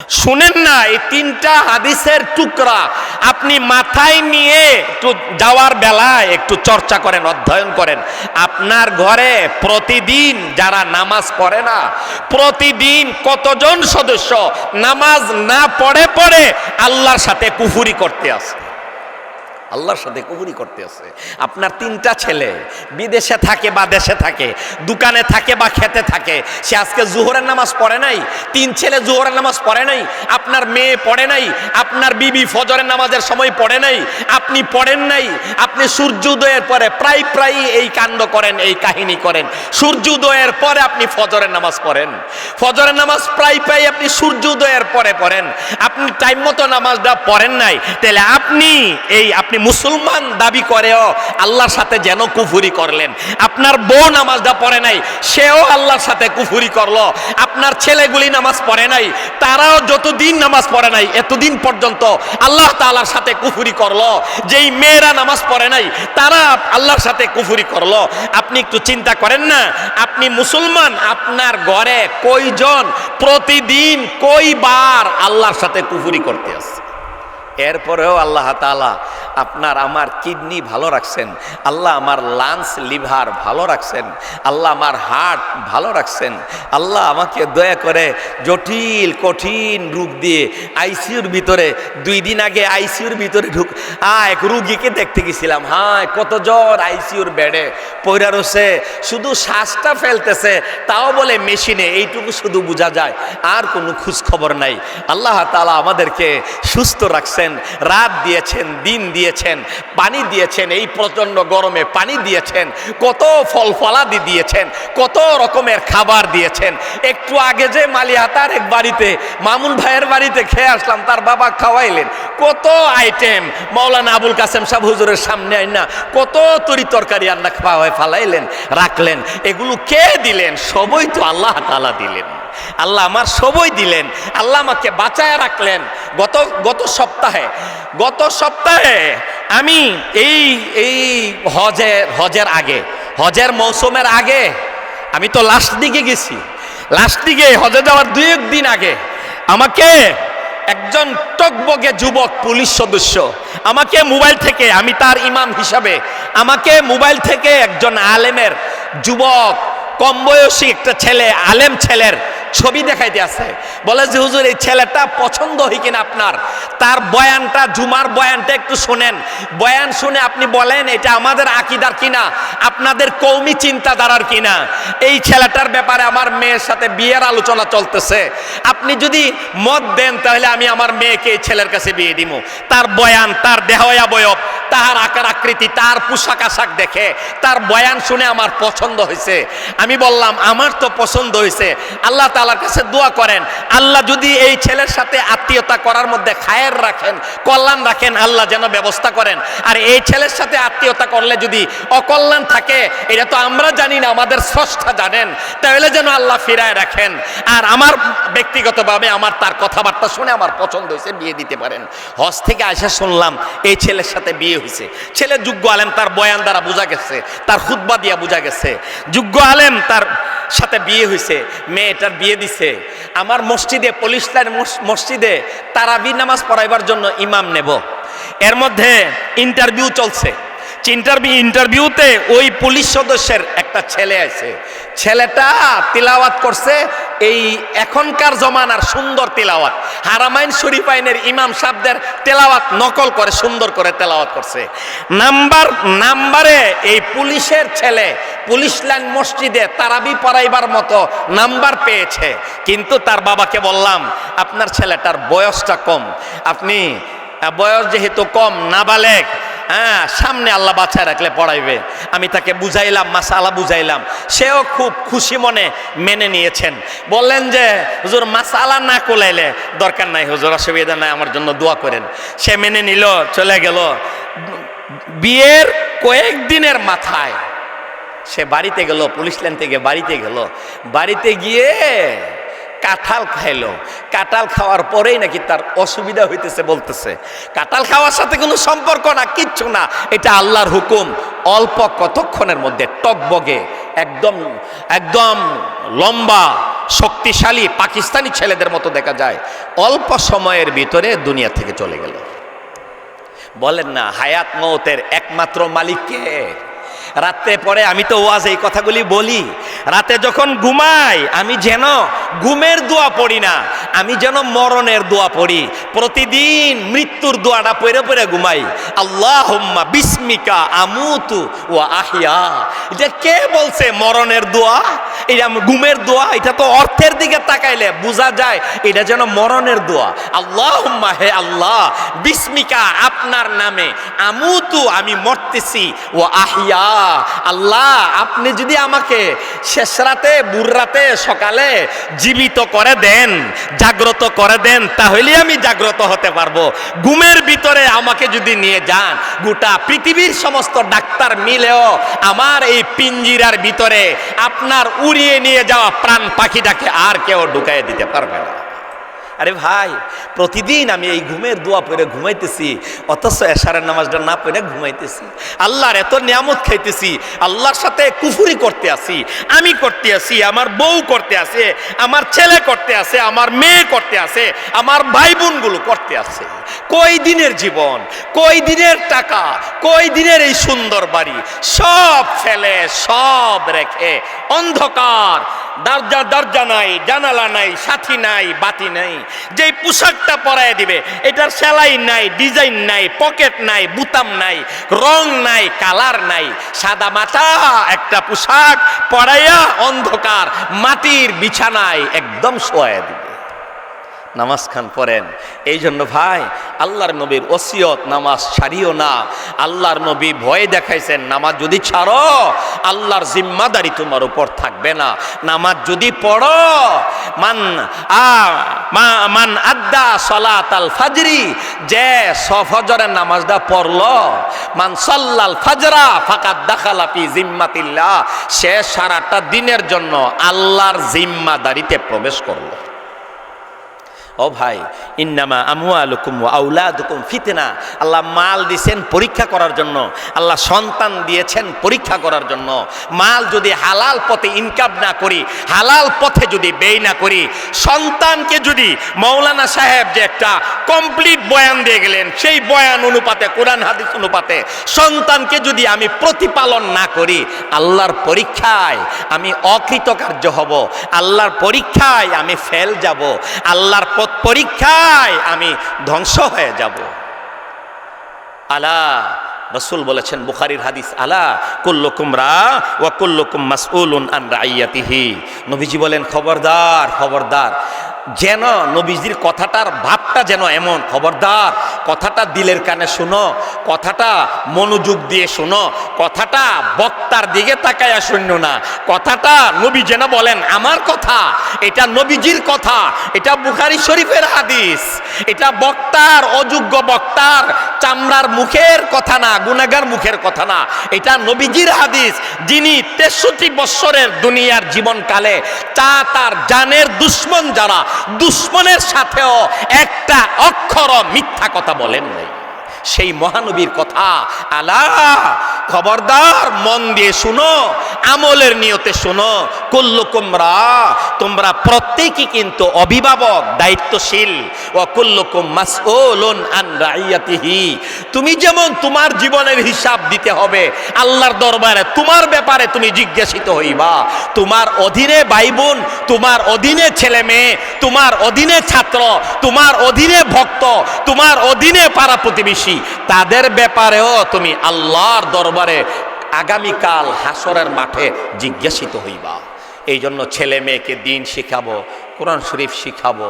শুনেন না, এই তিনটা হাদিসের টুকরা আপনি মাথায় নিয়ে একটু যাওয়ার বেলায় একটু চর্চা করেন, অধ্যয়ন করেন। আপনার ঘরে প্রতিদিন যারা নামাজ পড়ে না, প্রতিদিন কতজন সদস্য নামাজ না পড়ে পড়ে আল্লাহর সাথে কুফরি করতে আসে, আল্লাহর সাথে কুফরি করতে আছে। আপনার তিনটা ছেলে বিদেশে থাকে বা দেশে থাকে, দোকানে থাকে বা খেতে থাকে, সে আজকে জোহরের নামাজ পড়ে নাই, তিন ছেলে জোহরের নামাজ পড়ে নাই, আপনার মেয়ে পড়ে নাই, আপনার বিবি ফজরের নামাজের সময় পড়ে নাই, আপনি পড়েন নাই। আপনি সূর্যোদয়ের পরে প্রায় এই কাণ্ড করেন, এই কাহিনী করেন। সূর্যোদয়ের পরে আপনি ফজরের নামাজ পড়েন, ফজরের নামাজ প্রায় আপনি সূর্যোদয়ের পরে পড়েন, আপনি টাইম মতো নামাজটা পড়েন নাই। তাহলে আপনি মুসলমান দাবি করেও আল্লাহর সাথে যেন কুফরি করলেন। আপনার বউ নামাজটা পড়ে নাই, সেও আল্লাহর সাথে কুফরি করলো। আপনার ছেলেগুলি নামাজ পড়ে নাই, তারাও যতদিন নামাজ পড়ে নাই এতদিন পর্যন্ত আল্লাহ তাআলার সাথে কুফরি করলো। যেই মেয়েরা নামাজ পড়ে নাই তারা আল্লাহর সাথে কুফরি করলো। আপনি একটু চিন্তা করেন না, আপনি মুসলমান, আপনার ঘরে কয়জন প্রতিদিন কয়বার আল্লাহর সাথে কুফরি করতে আসে? এরপরেও আল্লাহ তাআলা আপনার আমার কিডনি ভালো রাখছেন, আল্লাহ আমার লাংস লিভার ভালো রাখছেন, আল্লাহ আমার হার্ট ভালো রাখছেন। আল্লাহ আমাকে দয়া করে জটিল কঠিন রোগ দিয়ে আইসিইউর ভিতরে 2 দিন আগে আইসিইউর ভিতরে এক রুগীকে দেখতে গেছিলাম। কত জ্বর, আইসিইউর বেডে পইরা রয়েছে, শুধু শ্বাসটা ফেলতেছে, তাও বলে মেশিনে, এইটুকু শুধু বোঝা যায়, আর কোনো খোঁজ খবর নাই। আল্লাহ তাআলা আমাদেরকে সুস্থ রাখছেন, রাত দিয়েছেন, দিন দিয়েছেন, পানি দিয়েছেন, এই প্রচন্ড গরমে পানি দিয়েছেন, কত ফল ফলাদি দিয়েছেন, কত রকমের খাবার দিয়েছেন। একটু আগে যে মালিহাতার এক বাড়িতে মামুন ভাইয়ের বাড়িতে খেয়ে আসলাম, তার বাবা খাওয়াইলেন কত আইটেম, মাওলানা আবুল কাসেম সাহেব হুজুরের সামনে আইনা কত তরি তরকারি আন্না খাওয়াই ফালাইলেন, রাখলেন। এগুলো কে দিলেন? সবই তো আল্লাহ তাআলা দিলেন। আল্লাহ আমার সবই দিলেন, আল্লাহ আমাকে বাঁচায় রাখলেন। গত সপ্তাহে আমি এই হজের আগে, হজের মৌসুমের আগে, আমি তো লাস্ট দিকে গেছি, লাস্ট দিকে হজে যাওয়ার 2-1 দিন আগে আমাকে একজন টকবগে যুবক পুলিশ সদস্য আমাকে মোবাইল থেকে, আমি তার ইমাম হিসাবে, আমাকে মোবাইল থেকে একজন আলেমের যুবক কম বয়সী একটা ছেলে, আলেম ছেলের ছবি দেখাইতে আছে। বলে যে হুজুর, এই ছেলেটা পছন্দ হয় কিনা আপনার, তার বয়ানটা, জুমার বয়ানটা একটু শোনেন, বয়ান শুনে আপনি বলেন এটা আমাদের আকীদার কিনা, আপনাদের কওমি চিন্তাধারার কিনা। এই ছেলেটার ব্যাপারে আমার মেয়ের সাথে বিয়ের আলোচনা চলতেছে, আপনি যদি মত দেন তাহলে আমি আমার মেয়েকে এই ছেলের কাছে বিয়ে দিব। তার বয়ান, তার দেহয়াবয়ব, তার আকার আকৃতি, তার পোশাক আশাক দেখে, তার বয়ান শুনে আমার পছন্দ হয়েছে। আমি বললাম আমার তো পছন্দ হয়েছে, আল্লাহ তাআলার কাছে দোয়া করেন, আল্লাহ যদি এই ছেলের সাথে আত্মীয়তা করার মধ্যে খায়ের রাখেন, কল্যাণ রাখেন, আল্লাহ যেন ব্যবস্থা করেন। আর এই ছেলের সাথে আত্মীয়তা করলে যদি অকল্যাণ থাকে, এটা তো আমরা জানি না, আমাদের স্রষ্টা জানেন, তাহলে যেন আল্লাহ ফিরায় রাখেন। আর আমার ব্যক্তিগতভাবে আমার তার কথাবার্তা শুনে আমার পছন্দ হয়েছে, বিয়ে দিতে পারেন। হজ থেকে আইসা শুনলাম এই ছেলের সাথে বিয়ে হয়েছে। ছেলে যোগ্য আলেম, তার বয়ান দ্বারা বোঝা গেছে, তার খুতবা দিয়া বোঝা গেছে যোগ্য আলেম, তার সাথে বিয়ে হয়েছে, মেয়েটার বিয়ে দিছে। আমার মসজিদে, পুলিশ লাইন মসজিদে তারাবি নামাজ পড়াইবার জন্য ইমাম নেব, এর মধ্যে ইন্টারভিউ চলছে। ইন্টারভিউতে ওই পুলিশ সদস্যের একটা ছেলে আছে, ছেলেটা তিলাওয়াত করছে, এই এখনকার জমানার সুন্দর তিলাওয়াত, হারামাইন শরীফাইনের ইমাম সাহেবদের তেলাওয়াত নকল করে সুন্দর করে তেলাওয়াত করছে। নাম্বারে এই পুলিশের ছেলে পুলিশ লাইন মসজিদে তারাবি পড়াইবার মতো নাম্বার পেয়েছে। কিন্তু তার বাবাকে বললাম, আপনার ছেলেটার বয়সটা কম, আপনি বয়স যেহেতু কম, নাবালেগ, সামনে আল্লাহ বাঁচায় রাখলে পড়াইবে। আমি তাকে বুঝাইলাম, মাসালা বুঝাইলাম, সেও খুব খুশি মনে মেনে নিয়েছেন। বললেন যে হুজুর মাসালা না কোলাইলে দরকার নাই হুজুর, অসুবিধা নাই, আমার জন্য দোয়া করেন। সে মেনে নিল, চলে গেল। বিয়ের কয়েকদিনের মাথায় সে বাড়িতে গেল, পুলিশ লাইন থেকে বাড়িতে গেল। বাড়িতে গিয়ে কাঁঠাল খাইলো। কাঁঠাল খাওয়ার পরেই নাকি তার অসুবিধা হইতেছে, বলতেছে কাঁঠাল খাওয়ার সাথে কোনো সম্পর্ক না, কিচ্ছু না, এটা আল্লাহর হুকুম। অল্প কতক্ষণের মধ্যে টকবগে একদম লম্বা শক্তিশালী পাকিস্তানি ছেলেদের মতো দেখা যায়, অল্প সময়ের ভিতরে দুনিয়া থেকে চলে গেল। বলেন না, হায়াত মওতের একমাত্র মালিক কে? রাতে পরে আমি তো ওয়াজ এই কথাগুলি বলি, রাতে যখন ঘুমাই আমি যেন ঘুমের দোয়া পড়ি না, আমি যেন মরণের দোয়া পড়ি। প্রতিদিন মৃত্যুর দোয়াটা পড়ে পড়ে ঘুমাই। আল্লাহুম্মা বিসমিকা আমুতু ওয়া আহইয়া। এটা কে বলছে মরণের দোয়া? এটা ঘুমের দোয়া? এটা তো অর্থের দিকে তাকাইলে বোঝা যায় এটা যেন মরণের দোয়া। আল্লাহুম্মা, হে আল্লাহ, বিসমিকা, আপনার নামে, আমুতু, আমি মরতেছি, ও আহিয়া, আল্লাহ আপনি যদি আমাকে শেষ রাতে, বুড় রাতে, সকালে জীবিত করে দেন, জাগ্রত করে দেন, তাহলে আমি জাগ্রত হতে পারবো। ঘুমের ভিতরে আমাকে যদি নিয়ে যান, গোটা পৃথিবীর সমস্ত ডাক্তার মিলেও আমার এই পিঞ্জিরার ভিতরে আপনার উড়িয়ে নিয়ে যাওয়া প্রাণ পাখিটাকে আর কেউ ঢুকাই দিতে পারবে না। আরে ভাই, প্রতিদিন আমি এই ঘুমের দোয়া পড়ে ঘুমাইতেছি, অথচ এশারের নামাজটা না পড়ে ঘুমাইতেছি। আল্লাহর এত নিয়ামত খাইতেছি, আল্লাহর সাথে কুফুরি করতে আসি, আমি করতে আসি, আমার বউ করতে আসে, আমার ছেলে করতে আসে, আমার মেয়ে করতে আসে, আমার ভাই বোনগুলো করতে আসে। কই দিনের জীবন, কই দিনের টাকা, কই দিনের এই সুন্দর বাড়ি, সব ফেলে, সব রেখে অন্ধকার, দরজা নাই, জানালা নাই, সাথী নাই, বাতি নাই, যে পোশাকটা পরায় দিবে এটার সেলাই নাই, ডিজাইন নাই, পকেট নাই, বুতাম নাই, রং নাই, কালার নাই, সাদা মাটা একটা পোশাক পরাইয়া অন্ধকার মাটির বিছানায় একদম শোয়ায় দিবে। নামাজ খান পড়েন। এই জন্য ভাই, আল্লাহর নবীর ওসিয়ত, নামাজ ছাড়িও না। আল্লাহর নবী ভয় দেখাইছেন, নামাজ যদি ছাড়ো আল্লাহর জিম্মাদারি তোমার উপর থাকবে না। নামাজ যদি পড়ো, মান আদ্দা সলাতাল ফাজরি, যে ফজরের নামাজটা পড়লো, মান সাল্লাল ফাজরা ফাকাদ দাখালা ফি জিম্মাতিল্লাহ, সে সারাটা দিনের জন্য আল্লাহর জিম্মাদারিতে প্রবেশ করলো। ও ভাই, ইন্নামা আমওয়ালুকুম ওয়া আওলাদুকুম ফিতনা। আল্লাহ মাল দিয়েছেন পরীক্ষা করার জন্য, আল্লাহ সন্তান দিয়েছেন পরীক্ষা করার জন্য। মাল যদি হালাল পথে ইনকাম না করি, হালাল পথে যদি ব্যয় না করি, সন্তানকে যদি মৌলানা সাহেব যে একটা কমপ্লিট বয়ান দিয়ে গেলেন, সেই বয়ান অনুপাতে, কোরআন হাদিস অনুপাতে সন্তানকে যদি আমি প্রতিপালন না করি, আল্লাহর পরীক্ষায় আমি অকৃতকার্য হব, আল্লাহর পরীক্ষায় আমি ফেল যাব, আল্লাহর পরীক্ষায় আমি ধ্বংস হয়ে যাব। আলা, রাসূল বলেছেন, বুখারীর হাদিস, আলা কুল্লুকুম রা ওয়া কুল্লুকুম মাসউলুন আন রাইয়াতিহি। নবীজি বলেন, খবরদার, খবরদার, যেন নবীজির কথাটার ভাবটা যেন এমন, খবরদার, কথাটা দিলের কানে শুনো, কথাটা মনোযোগ দিয়ে শুনো, কথাটা বক্তার দিকে তাকায়া শুনো না, কথাটা নবী যেন বলেন আমার কথা, এটা নবীজির কথা, এটা বুখারী শরীফের হাদিস, এটা বক্তার, অযোগ্য বক্তার চামড়ার মুখের কথা না, গুনাহগার মুখের কথা না, এটা নবীজির হাদিস, যিনি 63 বছরের দুনিয়ার জীবনকালে তার জানের দুশ্মন যারা, দুশ্মনের সাথেও একটা অক্ষর মিথ্যা কথা বলেন নাই, সেই মহানবীর কথা। আলা, খবরদার, মন দিয়ে শুনো, আমলের নিয়তে শুনো। কুল্লুকুম রা, তোমরা প্রত্যেকই কিন্তু অভিভাবক, দায়িত্বশীল। ওয়া কুল্লুকুম মাসউলুন আন রাইয়াতিহি, তুমি যেমন তোমার জীবনের হিসাব দিতে হবে আল্লাহর দরবারে, তোমার ব্যাপারে তুমি জিজ্ঞাসিত হইবা। তোমার অধীনে ভাই বোন, তোমার অধীনে ছেলে মেয়ে, তোমার অধীনে ছাত্র, তোমার অধীনে ভক্ত, তোমার অধীনে পাড়া প্রতিবেশী, তাদের ব্যাপারেও তুমি আল্লাহর দরবারে আগামীকাল হাসরের মাঠে জিজ্ঞাসিত হইবা। এই জন্য ছেলে মেয়েকে দিন শিখাবো, কোরআন শরীফ শিখাবো,